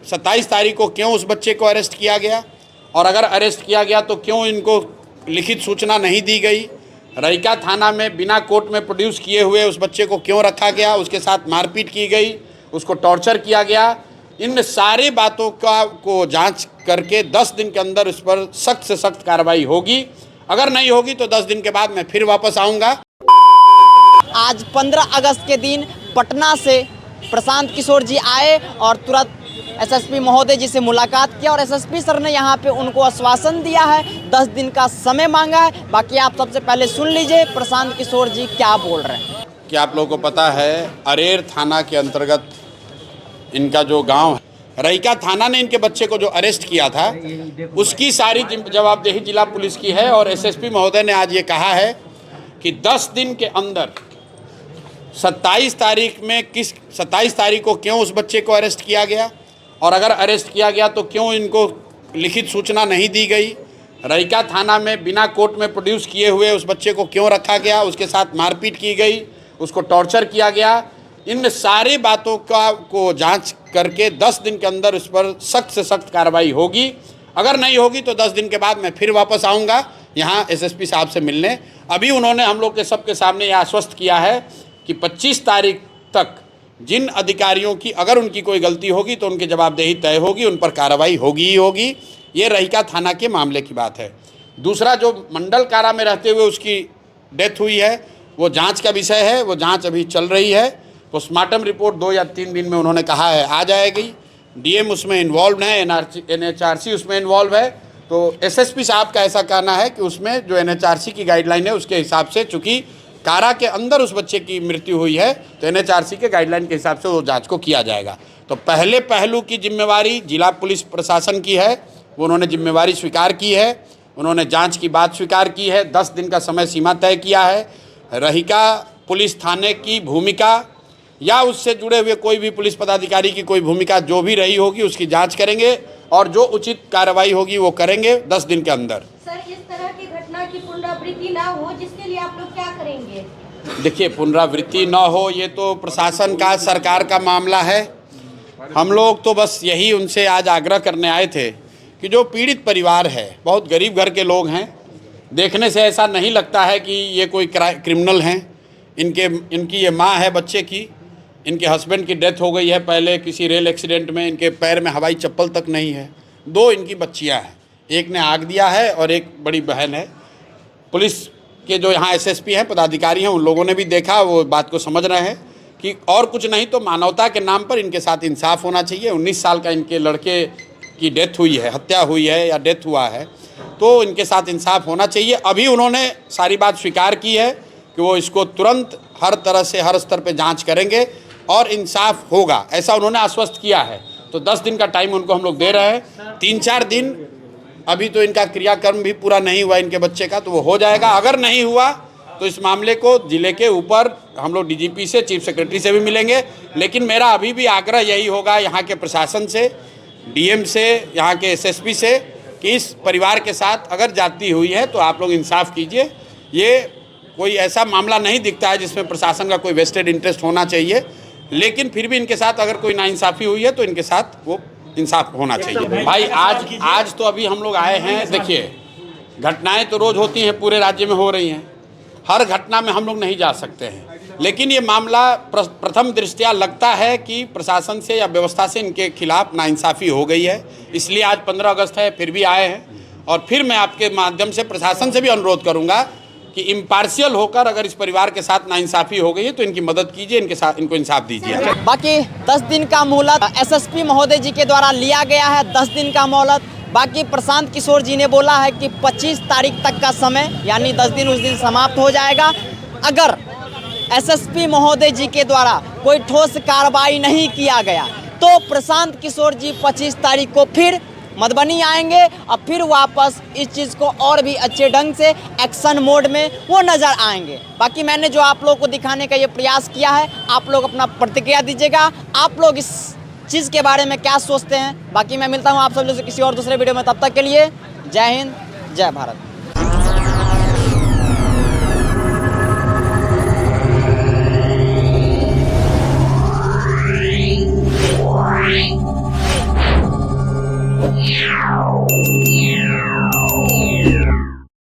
27 तारीख को क्यों उस बच्चे को अरेस्ट किया गया, और अगर अरेस्ट किया गया तो क्यों इनको लिखित सूचना नहीं दी गई। रहिका थाना में बिना कोर्ट में प्रोड्यूस किए हुए उस बच्चे को क्यों रखा गया, उसके साथ मारपीट की गई, उसको टॉर्चर किया गया। इन सारी बातों को जांच करके 10 दिन के अंदर इस पर सख्त से सख्त कार्रवाई होगी। अगर नहीं होगी तो 10 दिन के बाद मैं फिर वापस आऊँगा। आज 15 अगस्त के दिन पटना से प्रशांत किशोर जी आए और तुरंत एसएसपी महोदय जी से मुलाकात किया और एसएसपी सर ने यहाँ पे उनको आश्वासन दिया है, 10 दिन का समय मांगा है। बाकी आप सबसे पहले सुन लीजिए प्रशांत किशोर जी क्या बोल रहे हैं। क्या आप लोगों को पता है, अरेर थाना के अंतर्गत इनका जो गांव है, रहिका थाना ने इनके बच्चे को जो अरेस्ट किया था उसकी सारी जवाबदेही जिला पुलिस की है। और एसएसपी महोदय ने आज ये कहा है कि 10 दिन के अंदर 27 तारीख को क्यों उस बच्चे को अरेस्ट किया गया, और अगर अरेस्ट किया गया तो क्यों इनको लिखित सूचना नहीं दी गई। रहिका थाना में बिना कोर्ट में प्रोड्यूस किए हुए उस बच्चे को क्यों रखा गया, उसके साथ मारपीट की गई, उसको टॉर्चर किया गया। इन सारी बातों को जांच करके 10 दिन के अंदर इस पर सख्त से सख्त कार्रवाई होगी। अगर नहीं होगी तो 10 दिन के बाद मैं फिर वापस आऊँगा यहाँ एसएसपी साहब से मिलने। अभी उन्होंने हम लोग के सबके सामने यह आश्वस्त किया है कि 25 तारीख तक जिन अधिकारियों की अगर उनकी कोई गलती होगी तो उनकी जवाबदेही तय होगी, उन पर कार्रवाई होगी ही होगी। ये रहिका थाना के मामले की बात है। दूसरा, जो मंडल कारा में रहते हुए उसकी डेथ हुई है वो जांच का विषय है, वो जांच अभी चल रही है। पोस्टमार्टम रिपोर्ट 2 या 3 दिन में उन्होंने कहा है आ जाएगी। डीएम उसमें इन्वॉल्व है, एनएचआरसी उसमें इन्वॉल्व है। तो एसएसपी साहब का ऐसा कहना है कि उसमें जो एनएचआरसी की गाइडलाइन है उसके हिसाब से, चूँकि कारा के अंदर उस बच्चे की मृत्यु हुई है तो एनएचआरसी के गाइडलाइन के हिसाब से वो जांच को किया जाएगा। तो पहले पहलू की जिम्मेवारी जिला पुलिस प्रशासन की है, वो उन्होंने जिम्मेवारी स्वीकार की है, उन्होंने जांच की बात स्वीकार की है, 10 दिन का समय सीमा तय किया है। रहिका पुलिस थाने की भूमिका या उससे जुड़े हुए कोई भी पुलिस पदाधिकारी की कोई भूमिका जो भी रही होगी उसकी जाँच करेंगे और जो उचित कार्रवाई होगी वो करेंगे 10 दिन के अंदर। सर, इस तरह की घटना की पुनरावृत्ति ना हो, जिसके लिए आप लोग क्या करेंगे? देखिए, पुनरावृत्ति ना हो ये तो प्रशासन का, सरकार का मामला है। हम लोग तो बस यही उनसे आज आग्रह करने आए थे कि जो पीड़ित परिवार है, बहुत गरीब घर के लोग हैं, देखने से ऐसा नहीं लगता है कि ये कोई क्रिमिनल हैं। इनकी ये माँ है बच्चे की, इनके हस्बैंड की डेथ हो गई है पहले किसी रेल एक्सीडेंट में, इनके पैर में हवाई चप्पल तक नहीं है। 2 इनकी बच्चियाँ हैं, एक ने आग दिया है और एक बड़ी बहन है। पुलिस के जो यहाँ एसएसपी हैं, पदाधिकारी हैं, उन लोगों ने भी देखा, वो बात को समझ रहे हैं कि और कुछ नहीं तो मानवता के नाम पर इनके साथ इंसाफ होना चाहिए। 19 साल का इनके लड़के की डेथ हुई है, हत्या हुई है या डेथ हुआ है, तो इनके साथ इंसाफ होना चाहिए। अभी उन्होंने सारी बात स्वीकार की है कि वो इसको तुरंत हर तरह से हर स्तर पर जाँच करेंगे और इंसाफ होगा, ऐसा उन्होंने आश्वस्त किया है। तो 10 दिन का टाइम उनको हम लोग दे रहे हैं। 3-4 दिन अभी तो इनका क्रियाक्रम भी पूरा नहीं हुआ इनके बच्चे का, तो वो हो जाएगा। अगर नहीं हुआ तो इस मामले को जिले के ऊपर हम लोग डीजीपी से, चीफ सेक्रेटरी से भी मिलेंगे। लेकिन मेरा अभी भी आग्रह यही होगा यहाँ के प्रशासन से, डीएम से, यहाँ के एसएसपी से कि इस परिवार के साथ अगर जाती हुई है तो आप लोग इंसाफ कीजिए। ये कोई ऐसा मामला नहीं दिखता है जिसमें प्रशासन का कोई वेस्टेड इंटरेस्ट होना चाहिए, लेकिन फिर भी इनके साथ अगर कोई नाइंसाफ़ी हुई है तो इनके साथ वो इंसाफ होना चाहिए। भाई आज तो अभी हम लोग आए हैं। देखिए, घटनाएं तो रोज़ होती हैं, पूरे राज्य में हो रही हैं, हर घटना में हम लोग नहीं जा सकते हैं। लेकिन ये मामला प्रथम दृष्टया लगता है कि प्रशासन से या व्यवस्था से इनके खिलाफ नाइंसाफ़ी हो गई है, इसलिए आज 15 अगस्त है फिर भी आए हैं। और फिर मैं आपके माध्यम से प्रशासन से भी अनुरोध करूँगा कि इम्पार्शियल होकर अगर इस परिवार के साथ नाइंसाफ़ी हो गई है तो इनकी मदद कीजिए, इनको इंसाफ दीजिए। बाकी 10 दिन का मोहलत एसएसपी महोदय जी के द्वारा लिया गया है, 10 दिन का मोहलत। बाकी प्रशांत किशोर जी ने बोला है कि 25 तारीख तक का समय, यानी 10 दिन उस दिन समाप्त हो जाएगा। अगर एसएसपी महोदय जी के द्वारा कोई ठोस कार्रवाई नहीं किया गया तो प्रशांत किशोर जी 25 तारीख को फिर मधुबनी आएंगे और फिर वापस इस चीज़ को और भी अच्छे ढंग से एक्शन मोड में वो नज़र आएंगे। बाकी मैंने जो आप लोग को दिखाने का ये प्रयास किया है, आप लोग अपना प्रतिक्रिया दीजिएगा, आप लोग इस चीज़ के बारे में क्या सोचते हैं। बाकी मैं मिलता हूँ आप सब लोग से किसी और दूसरे वीडियो में, तब तक के लिए जय हिंद, जय भारत। Right. है।